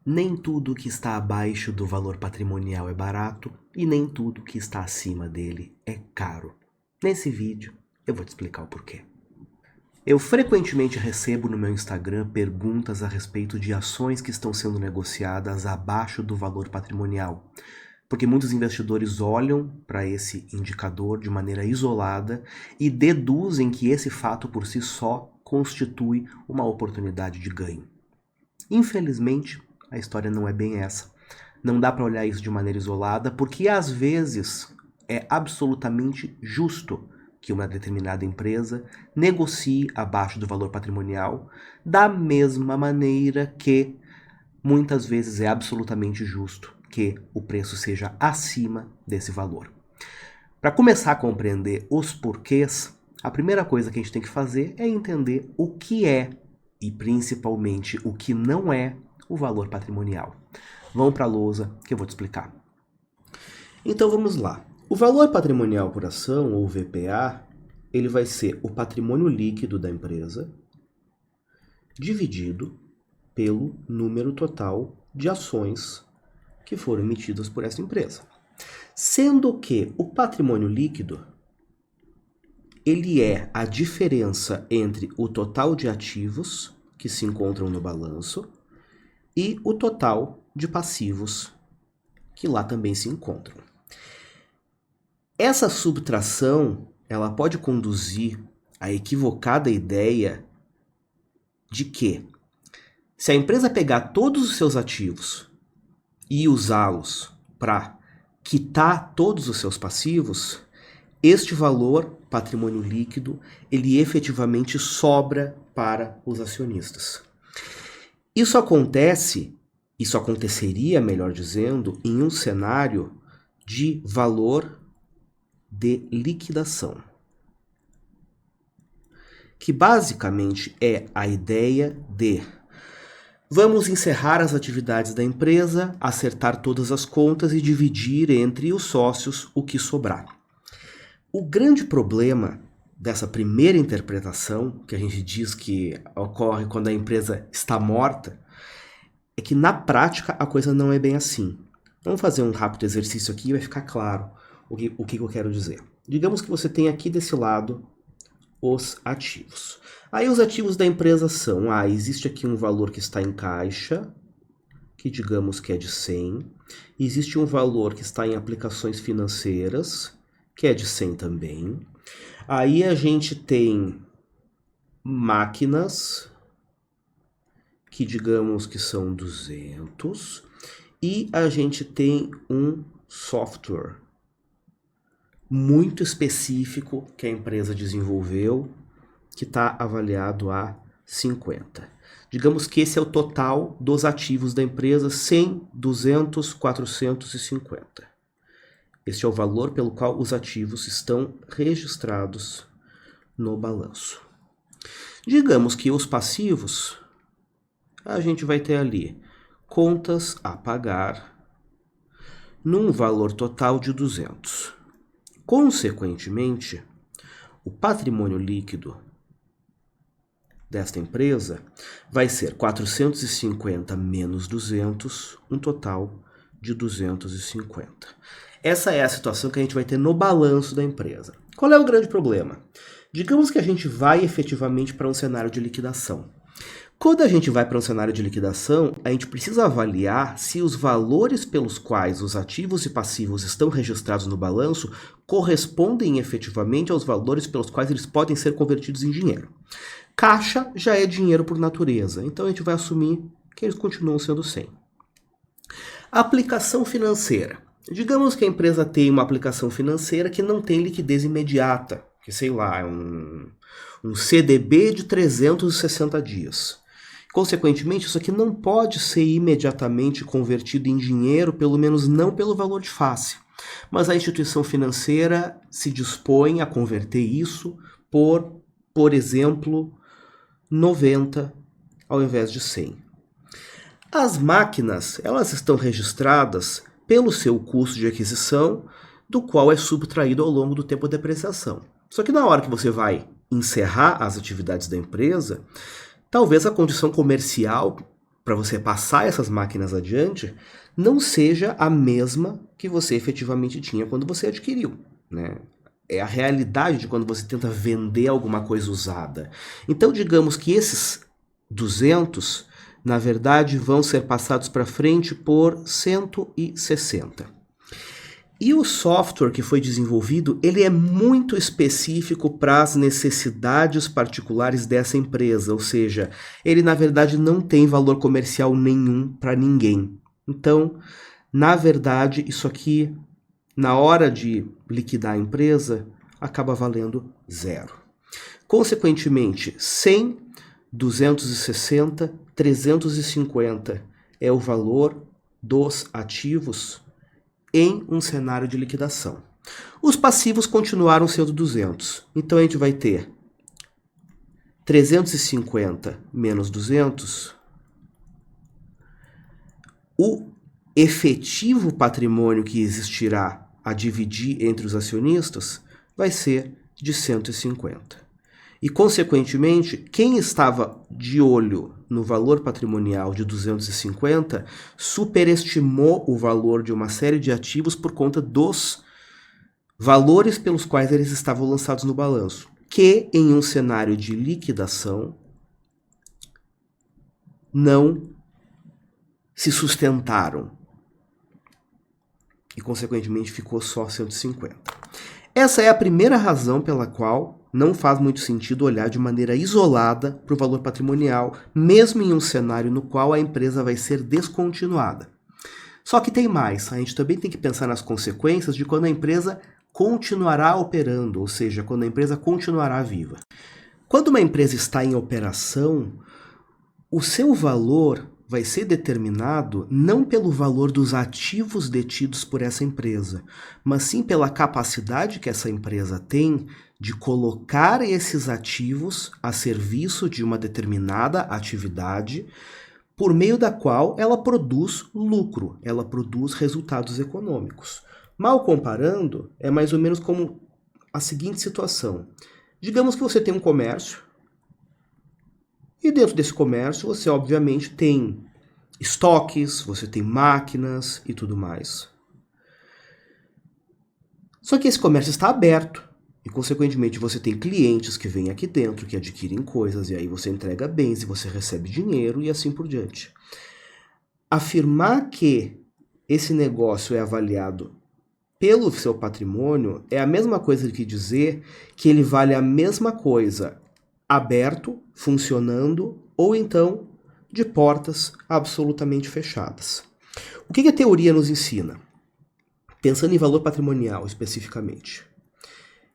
Nem tudo que está abaixo do valor patrimonial é barato e nem tudo que está acima dele é caro. Nesse vídeo eu vou te explicar o porquê. Eu frequentemente recebo no meu Instagram perguntas a respeito de ações que estão sendo negociadas abaixo do valor patrimonial, porque muitos investidores olham para esse indicador de maneira isolada e deduzem que esse fato por si só constitui uma oportunidade de ganho. Infelizmente, a história não é bem essa. Não dá para olhar isso de maneira isolada, porque às vezes é absolutamente justo que uma determinada empresa negocie abaixo do valor patrimonial, da mesma maneira que muitas vezes é absolutamente justo que o preço seja acima desse valor. Para começar a compreender os porquês, a primeira coisa que a gente tem que fazer é entender o que é e principalmente o que não é o valor patrimonial. Vamos para a lousa que eu vou te explicar. Então vamos lá. O valor patrimonial por ação, ou VPA, ele vai ser o patrimônio líquido da empresa dividido pelo número total de ações que foram emitidas por essa empresa. Sendo que o patrimônio líquido ele é a diferença entre o total de ativos que se encontram no balanço e o total de passivos que lá também se encontram. Essa subtração, ela pode conduzir à equivocada ideia de que, se a empresa pegar todos os seus ativos e usá-los para quitar todos os seus passivos, este valor, patrimônio líquido, ele efetivamente sobra para os acionistas. Isso aconteceria, melhor dizendo, em um cenário de valor de liquidação, que basicamente é a ideia de vamos encerrar as atividades da empresa, acertar todas as contas e dividir entre os sócios o que sobrar. O grande problema dessa primeira interpretação, que a gente diz que ocorre quando a empresa está morta, é que na prática a coisa não é bem assim. Vamos fazer um rápido exercício aqui e vai ficar claro o que eu quero dizer. Digamos que você tem aqui desse lado os ativos. Aí os ativos da empresa são, existe aqui um valor que está em caixa, que digamos que é de 100. Existe um valor que está em aplicações financeiras, que é de 100 também. Aí a gente tem máquinas, que digamos que são 200. E a gente tem um software muito específico que a empresa desenvolveu, que está avaliado a 50. Digamos que esse é o total dos ativos da empresa, 100, 200, 450. Este é o valor pelo qual os ativos estão registrados no balanço. Digamos que os passivos, a gente vai ter ali contas a pagar num valor total de 200. Consequentemente, o patrimônio líquido desta empresa vai ser 450 menos 200, um total de 250. Essa é a situação que a gente vai ter no balanço da empresa. Qual é o grande problema? Digamos que a gente vai efetivamente para um cenário de liquidação. Quando a gente vai para um cenário de liquidação, a gente precisa avaliar se os valores pelos quais os ativos e passivos estão registrados no balanço correspondem efetivamente aos valores pelos quais eles podem ser convertidos em dinheiro. Caixa já é dinheiro por natureza, então a gente vai assumir que eles continuam sendo 100. Aplicação financeira. Digamos que a empresa tem uma aplicação financeira que não tem liquidez imediata, que sei lá, é um CDB de 360 dias. Consequentemente, isso aqui não pode ser imediatamente convertido em dinheiro, pelo menos não pelo valor de face. Mas a instituição financeira se dispõe a converter isso por exemplo, 90 ao invés de 100. As máquinas, elas estão registradas pelo seu custo de aquisição, do qual é subtraído ao longo do tempo de depreciação. Só que na hora que você vai encerrar as atividades da empresa, talvez a condição comercial para você passar essas máquinas adiante, não seja a mesma que você efetivamente tinha quando você adquiriu, né? É a realidade de quando você tenta vender alguma coisa usada. Então, digamos que esses 200, na verdade, vão ser passados para frente por 160. E o software que foi desenvolvido, ele é muito específico para as necessidades particulares dessa empresa, ou seja, ele na verdade não tem valor comercial nenhum para ninguém. Então, na verdade, isso aqui, na hora de liquidar a empresa, acaba valendo 0. Consequentemente, 100, 260, 350 é o valor dos ativos em um cenário de liquidação. Os passivos continuaram sendo 200. Então a gente vai ter 350 menos 200. O efetivo patrimônio que existirá a dividir entre os acionistas vai ser de 150. E, consequentemente, quem estava de olho no valor patrimonial de 250 superestimou o valor de uma série de ativos por conta dos valores pelos quais eles estavam lançados no balanço, que em um cenário de liquidação não se sustentaram. E, consequentemente, ficou só 150. Essa é a primeira razão pela qual não faz muito sentido olhar de maneira isolada para o valor patrimonial, mesmo em um cenário no qual a empresa vai ser descontinuada. Só que tem mais, a gente também tem que pensar nas consequências de quando a empresa continuará operando, ou seja, quando a empresa continuará viva. Quando uma empresa está em operação, o seu valor vai ser determinado não pelo valor dos ativos detidos por essa empresa, mas sim pela capacidade que essa empresa tem de colocar esses ativos a serviço de uma determinada atividade, por meio da qual ela produz lucro, ela produz resultados econômicos. Mal comparando, é mais ou menos como a seguinte situação. Digamos que você tem um comércio, e dentro desse comércio você obviamente tem estoques, você tem máquinas e tudo mais. Só que esse comércio está aberto e, consequentemente, você tem clientes que vêm aqui dentro, que adquirem coisas, e aí você entrega bens e você recebe dinheiro e assim por diante. Afirmar que esse negócio é avaliado pelo seu patrimônio é a mesma coisa que dizer que ele vale a mesma coisa aberto, funcionando, ou então de portas absolutamente fechadas. O que a teoria nos ensina? Pensando em valor patrimonial especificamente,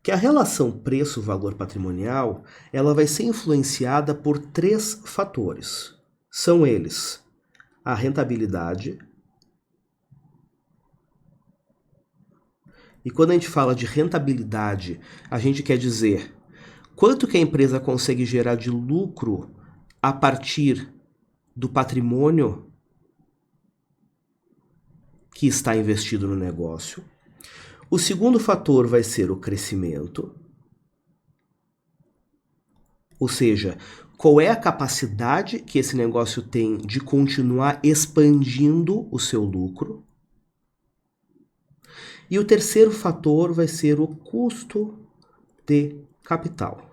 que a relação preço-valor patrimonial ela vai ser influenciada por 3 fatores. São eles: a rentabilidade. E quando a gente fala de rentabilidade, a gente quer dizer quanto que a empresa consegue gerar de lucro a partir do patrimônio que está investido no negócio. O segundo fator vai ser o crescimento, ou seja, qual é a capacidade que esse negócio tem de continuar expandindo o seu lucro. E o terceiro fator vai ser o custo de capital.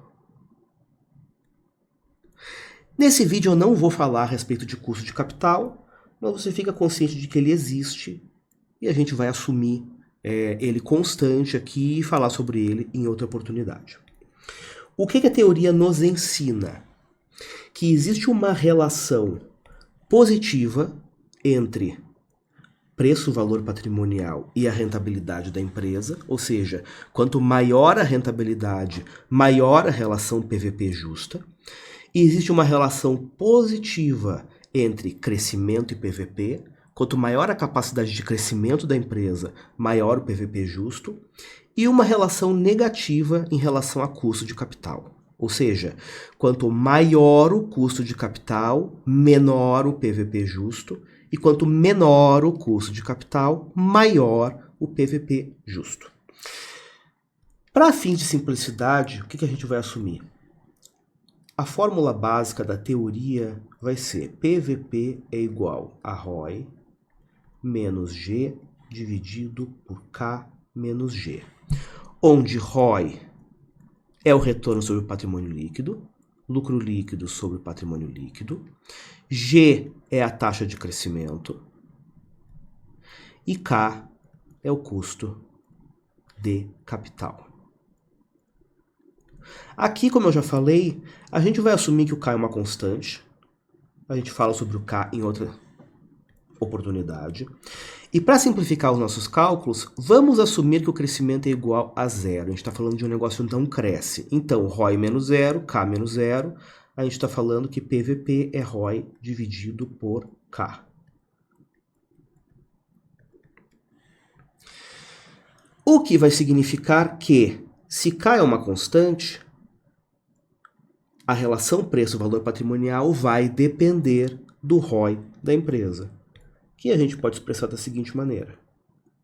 Nesse vídeo eu não vou falar a respeito de custo de capital, mas você fica consciente de que ele existe e a gente vai assumir ele constante aqui e falar sobre ele em outra oportunidade. O que a teoria nos ensina? Que existe uma relação positiva entre preço-valor patrimonial e a rentabilidade da empresa, ou seja, quanto maior a rentabilidade, maior a relação PVP justa. E existe uma relação positiva entre crescimento e PVP. Quanto maior a capacidade de crescimento da empresa, maior o PVP justo. E uma relação negativa em relação a custo de capital. Ou seja, quanto maior o custo de capital, menor o PVP justo. E quanto menor o custo de capital, maior o PVP justo. Para fins de simplicidade, o que a gente vai assumir? A fórmula básica da teoria vai ser PVP é igual a ROI menos G dividido por K menos G, onde ROI é o retorno sobre o patrimônio líquido, lucro líquido sobre o patrimônio líquido, G é a taxa de crescimento e K é o custo de capital. Aqui, como eu já falei, a gente vai assumir que o K é uma constante. A gente fala sobre o K em outra oportunidade. E para simplificar os nossos cálculos, vamos assumir que o crescimento é igual a zero. A gente está falando de um negócio que não cresce. Então, ROI menos zero, K menos zero. A gente está falando que PVP é ROI dividido por K. O que vai significar que, se K é uma constante, a relação preço-valor patrimonial vai depender do ROI da empresa, que a gente pode expressar da seguinte maneira.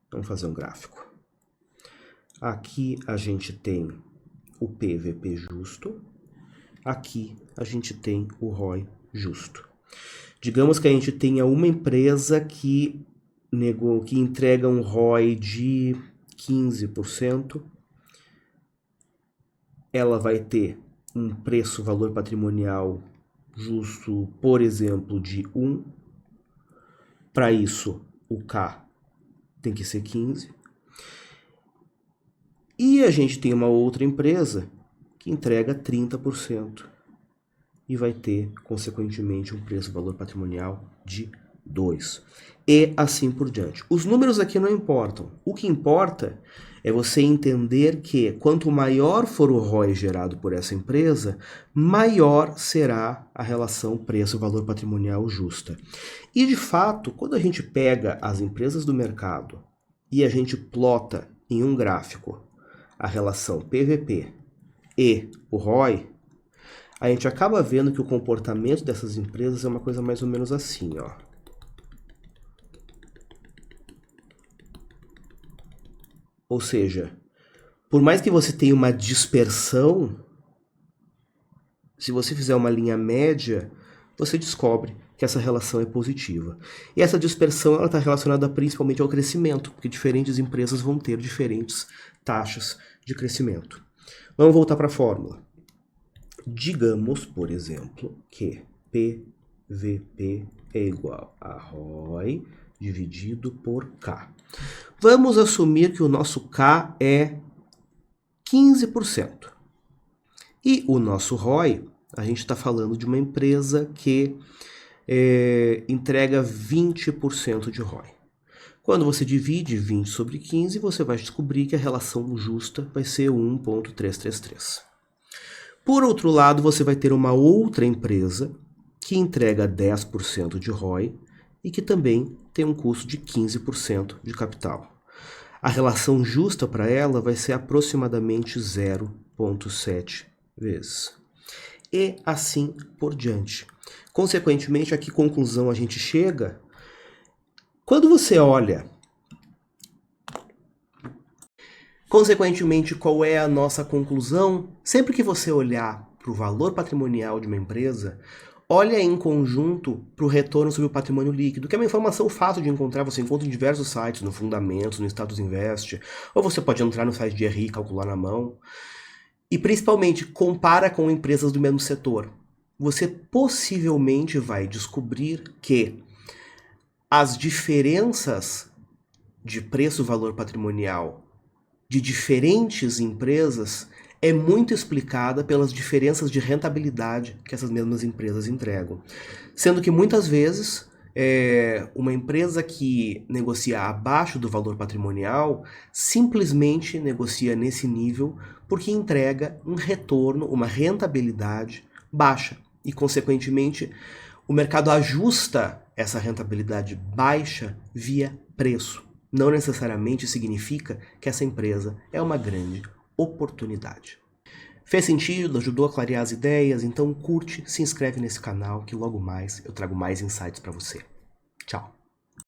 Vamos fazer um gráfico. Aqui a gente tem o PVP justo, aqui a gente tem o ROI justo. Digamos que a gente tenha uma empresa que entrega um ROI de 15%, ela vai ter um preço-valor patrimonial justo, por exemplo, de 1. Para isso, o K tem que ser 15. E a gente tem uma outra empresa que entrega 30% e vai ter, consequentemente, um preço-valor patrimonial de 2. E assim por diante. Os números aqui não importam. O que importa é você entender que quanto maior for o ROI gerado por essa empresa, maior será a relação preço-valor patrimonial justa. E, de fato, quando a gente pega as empresas do mercado e a gente plota em um gráfico a relação PVP e o ROI, a gente acaba vendo que o comportamento dessas empresas é uma coisa mais ou menos assim, ó. Ou seja, por mais que você tenha uma dispersão, se você fizer uma linha média, você descobre que essa relação é positiva. E essa dispersão está relacionada principalmente ao crescimento, porque diferentes empresas vão ter diferentes taxas de crescimento. Vamos voltar para a fórmula. Digamos, por exemplo, que PVP é igual a ROI dividido por K. Vamos assumir que o nosso K é 15%. E o nosso ROI, a gente está falando de uma empresa que entrega 20% de ROI. Quando você divide 20 sobre 15, você vai descobrir que a relação justa vai ser 1,333. Por outro lado, você vai ter uma outra empresa que entrega 10% de ROI e que também tem um custo de 15% de capital. A relação justa para ela vai ser aproximadamente 0,7 vezes. E assim por diante. Consequentemente, a que conclusão a gente chega? Quando você olha... Consequentemente, qual é a nossa conclusão? Sempre que você olhar para o valor patrimonial de uma empresa, olha em conjunto para o retorno sobre o patrimônio líquido, que é uma informação fácil de encontrar, você encontra em diversos sites, no Fundamentos, no Status Invest, ou você pode entrar no site de RI e calcular na mão. E principalmente, compara com empresas do mesmo setor. Você possivelmente vai descobrir que as diferenças de preço-valor patrimonial de diferentes empresas é muito explicada pelas diferenças de rentabilidade que essas mesmas empresas entregam. Sendo que muitas vezes uma empresa que negocia abaixo do valor patrimonial simplesmente negocia nesse nível porque entrega um retorno, uma rentabilidade baixa. E, consequentemente, o mercado ajusta essa rentabilidade baixa via preço. Não necessariamente significa que essa empresa é uma grande oportunidade. Fez sentido? Ajudou a clarear as ideias? Então curte, se inscreve nesse canal que logo mais eu trago mais insights para você. Tchau!